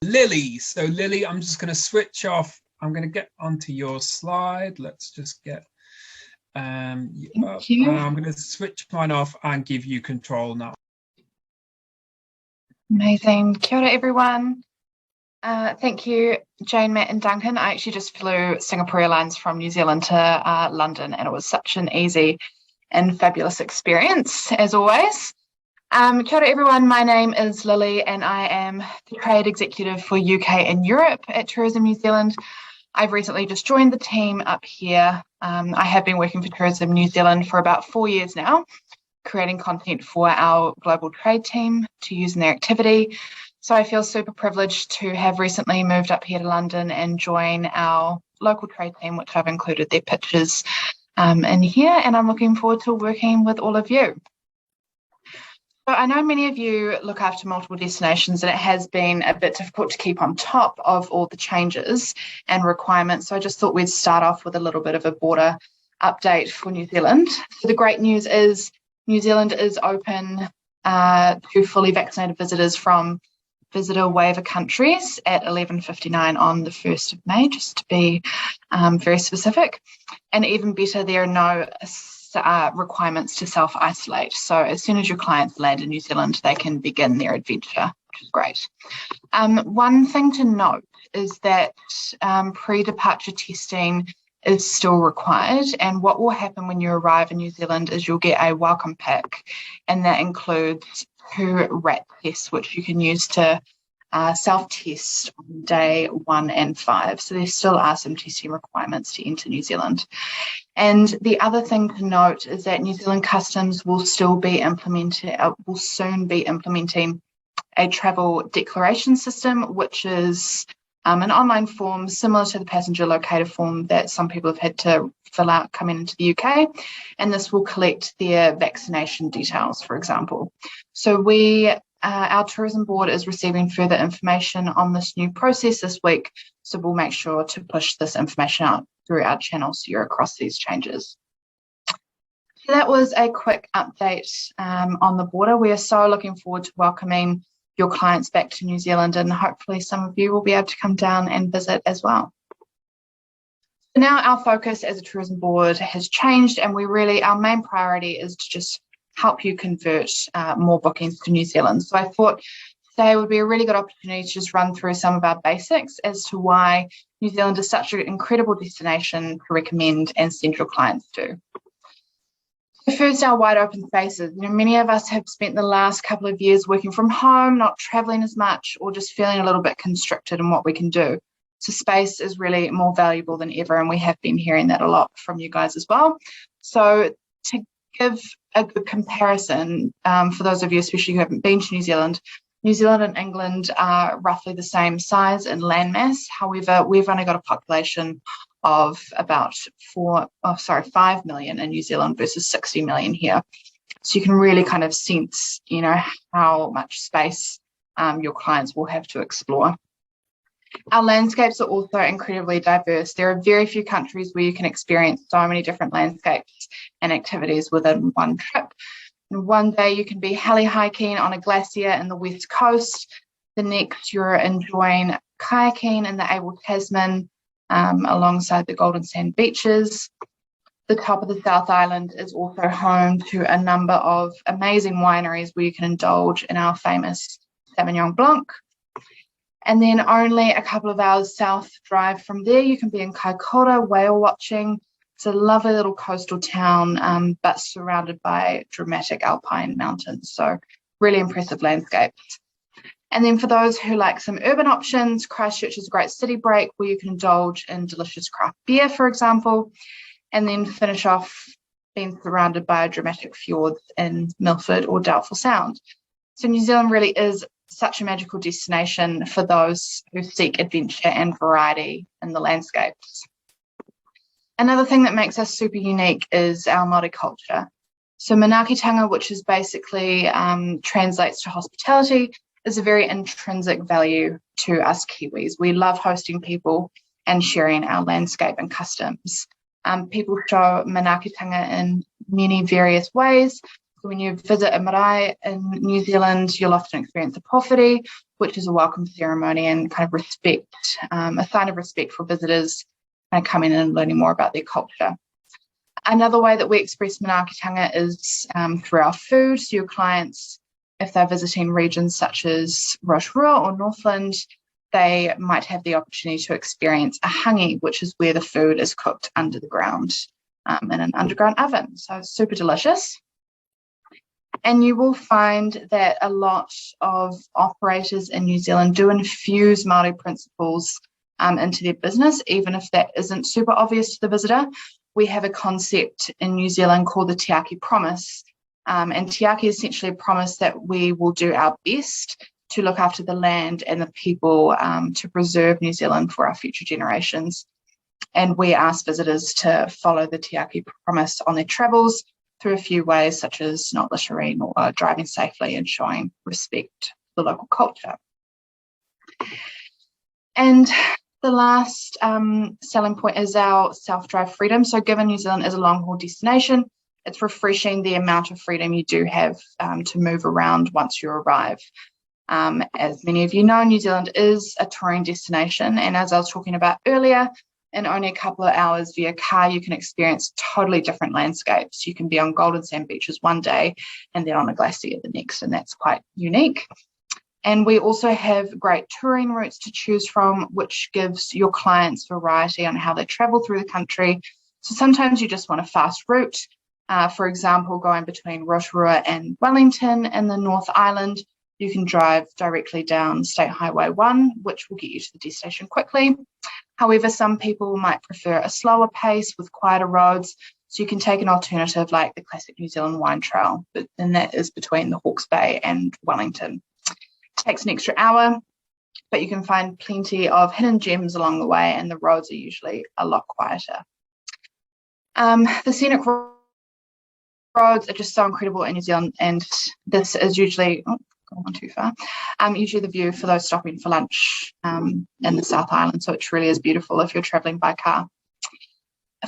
Lily. So Lily, I'm just going to switch off. I'm going to get onto your slide. Let's just get you up. Thank you. I'm going to switch mine off and give you control now. Amazing. Kia ora, everyone. Thank you, Jane, Matt, and Duncan. I actually just flew Singapore Airlines from New Zealand to London, and it was such an easy and fabulous experience, as always. Kia ora, everyone. My name is Lily, and I am the Trade Executive for UK and Europe at Tourism New Zealand. I've recently just joined the team up here. I have been working for Tourism New Zealand for about 4 years now, creating content for our global trade team to use in their activity. So I feel super privileged to have recently moved up here to London and join our local trade team, which I've included their pictures in here, and I'm looking forward to working with all of you. So I know many of you look after multiple destinations, and it has been a bit difficult to keep on top of all the changes and requirements. So I just thought we'd start off with a little bit of a border update for New Zealand. So the great news is New Zealand is open to fully vaccinated visitors from visitor waiver countries at 11:59 on the 1st of May, just to be very specific. And even better, there are no requirements to self-isolate. So as soon as your clients land in New Zealand, they can begin their adventure, which is great. One thing to note is that pre-departure testing is still required, and what will happen when you arrive in New Zealand is you'll get a welcome pack, and that includes 2 RAT tests which you can use to self-test on day 1 and 5. So there still are some testing requirements to enter New Zealand. And the other thing to note is that New Zealand Customs will soon be implementing a travel declaration system, which is an online form similar to the passenger locator form that some people have had to fill out coming into the UK, and this will collect their vaccination details, for example. So our tourism board is receiving further information on this new process this week, so we'll make sure to push this information out through our channels so you're across these changes. So that was a quick update on the border. We are so looking forward to welcoming your clients back to New Zealand, and hopefully some of you will be able to come down and visit as well. So now our focus as a tourism board has changed, and our main priority is to just help you convert more bookings to New Zealand. So I thought today would be a really good opportunity to just run through some of our basics as to why New Zealand is such an incredible destination to recommend and send your clients to. First, our wide open spaces. Many of us have spent the last couple of years working from home, not traveling as much, or just feeling a little bit constricted in what we can do. So space is really more valuable than ever, and we have been hearing that a lot from you guys as well. So to give a good comparison, for those of you especially who haven't been to New Zealand and England are roughly the same size in landmass. However, we've only got a population of about 5 million in New Zealand versus 60 million here. So you can really kind of sense, how much space your clients will have to explore. Our landscapes are also incredibly diverse. There are very few countries where you can experience so many different landscapes and activities within one trip. And one day you can be heli hiking on a glacier in the west coast. The next you're enjoying kayaking in the Abel Tasman alongside the Golden Sand beaches. The top of the South Island is also home to a number of amazing wineries where you can indulge in our famous Sauvignon Blanc. And then only a couple of hours south drive from there, you can be in Kaikoura whale watching. It's a lovely little coastal town, but surrounded by dramatic alpine mountains. So really impressive landscapes. And then for those who like some urban options, Christchurch is a great city break where you can indulge in delicious craft beer, for example, and then finish off being surrounded by dramatic fjords in Milford or Doubtful Sound. So New Zealand really is such a magical destination for those who seek adventure and variety in the landscapes. Another thing that makes us super unique is our Māori culture. So manaakitanga, which is basically translates to hospitality, is a very intrinsic value to us Kiwis. We love hosting people and sharing our landscape and customs. People show manaakitanga in many various ways. So when you visit a marae in New Zealand, you'll often experience a pōwhiri, which is a welcome ceremony and kind of respect, a sign of respect for visitors kind of coming in and learning more about their culture. Another way that we express manaakitanga is through our food. So your clients, if they're visiting regions such as Rotorua or Northland, they might have the opportunity to experience a hangi, which is where the food is cooked under the ground in an underground oven. So it's super delicious. And you will find that a lot of operators in New Zealand do infuse Māori principles into their business, even if that isn't super obvious to the visitor. We have a concept in New Zealand called the Te Aki Promise. And Te Aki is essentially a promise that we will do our best to look after the land and the people to preserve New Zealand for our future generations. And we ask visitors to follow the Te Aki Promise on their travels through a few ways, such as not littering or driving safely and showing respect for the local culture. And the last selling point is our self-drive freedom. So given New Zealand is a long-haul destination, it's refreshing the amount of freedom you do have to move around once you arrive. As many of you know, New Zealand is a touring destination, and as I was talking about earlier, in only a couple of hours via car, you can experience totally different landscapes. You can be on golden sand beaches one day and then on a glacier the next, and that's quite unique. And we also have great touring routes to choose from, which gives your clients variety on how they travel through the country. So sometimes you just want a fast route. For example, going between Rotorua and Wellington in the North Island, you can drive directly down State Highway 1, which will get you to the destination quickly. However, some people might prefer a slower pace with quieter roads, so you can take an alternative like the classic New Zealand Wine Trail, and that is between the Hawke's Bay and Wellington. It takes an extra hour, but you can find plenty of hidden gems along the way, and the roads are usually a lot quieter. The scenic roads are just so incredible in New Zealand, and this is usually gone too far. Usually the view for those stopping for lunch in the South Island, so it really is beautiful if you're travelling by car.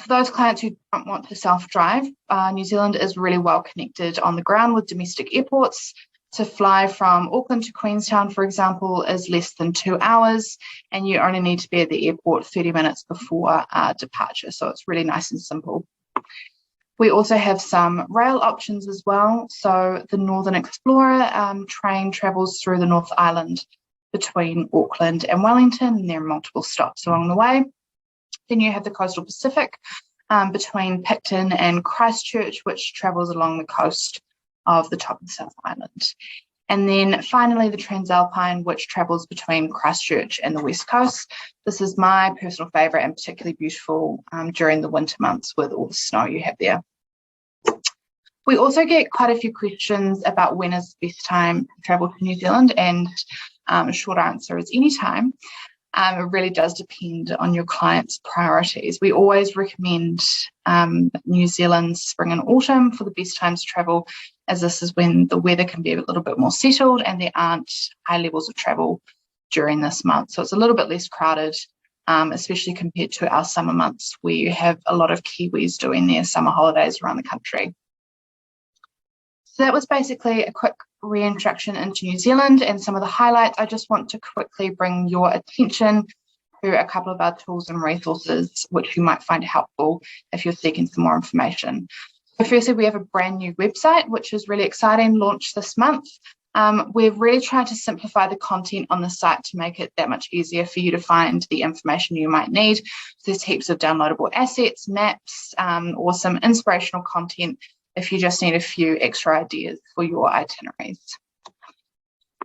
For those clients who don't want to self-drive, New Zealand is really well connected on the ground with domestic airports. To fly from Auckland to Queenstown, for example, is less than 2 hours, and you only need to be at the airport 30 minutes before departure, so it's really nice and simple. We also have some rail options as well. So the Northern Explorer train travels through the North Island between Auckland and Wellington, and there are multiple stops along the way. Then you have the Coastal Pacific between Picton and Christchurch, which travels along the coast of the top of the South Island. And then finally the Transalpine, which travels between Christchurch and the West Coast. This is my personal favourite and particularly beautiful during the winter months with all the snow you have there. We also get quite a few questions about when is the best time to travel to New Zealand, and a short answer is anytime. It really does depend on your client's priorities. We always recommend New Zealand spring and autumn for the best times to travel, as this is when the weather can be a little bit more settled and there aren't high levels of travel during this month. So it's a little bit less crowded, especially compared to our summer months where you have a lot of Kiwis doing their summer holidays around the country. So that was basically a quick reintroduction into New Zealand and some of the highlights. I just want to quickly bring your attention to a couple of our tools and resources which you might find helpful if you're seeking some more information. So firstly, we have a brand new website, which is really exciting, launched this month. We've really tried to simplify the content on the site to make it that much easier for you to find the information you might need. So there's heaps of downloadable assets, maps, or some inspirational content if you just need a few extra ideas for your itineraries.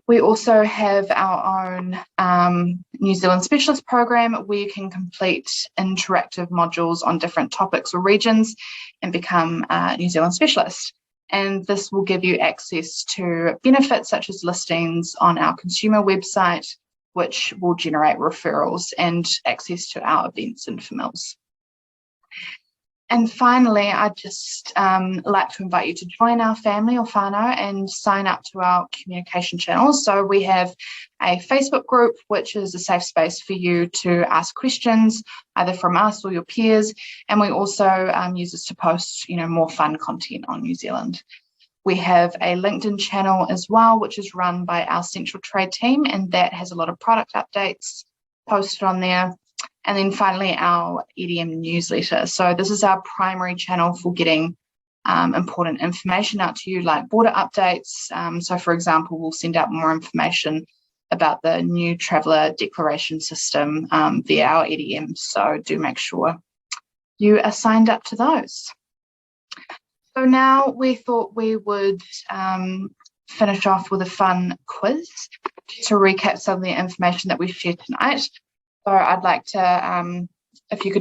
We also have our own New Zealand Specialist program where you can complete interactive modules on different topics or regions and become a New Zealand Specialist. And this will give you access to benefits such as listings on our consumer website, which will generate referrals and access to our events and FMLs. And finally, I'd just like to invite you to join our family or whānau and sign up to our communication channels. So we have a Facebook group, which is a safe space for you to ask questions, either from us or your peers. And we also use this to post, more fun content on New Zealand. We have a LinkedIn channel as well, which is run by our central trade team, and that has a lot of product updates posted on there. And then finally, our EDM newsletter. So this is our primary channel for getting important information out to you, like border updates. So for example, we'll send out more information about the new traveller declaration system via our EDM. So do make sure you are signed up to those. So now we thought we would finish off with a fun quiz to recap some of the information that we've shared tonight. So I'd like to, if you could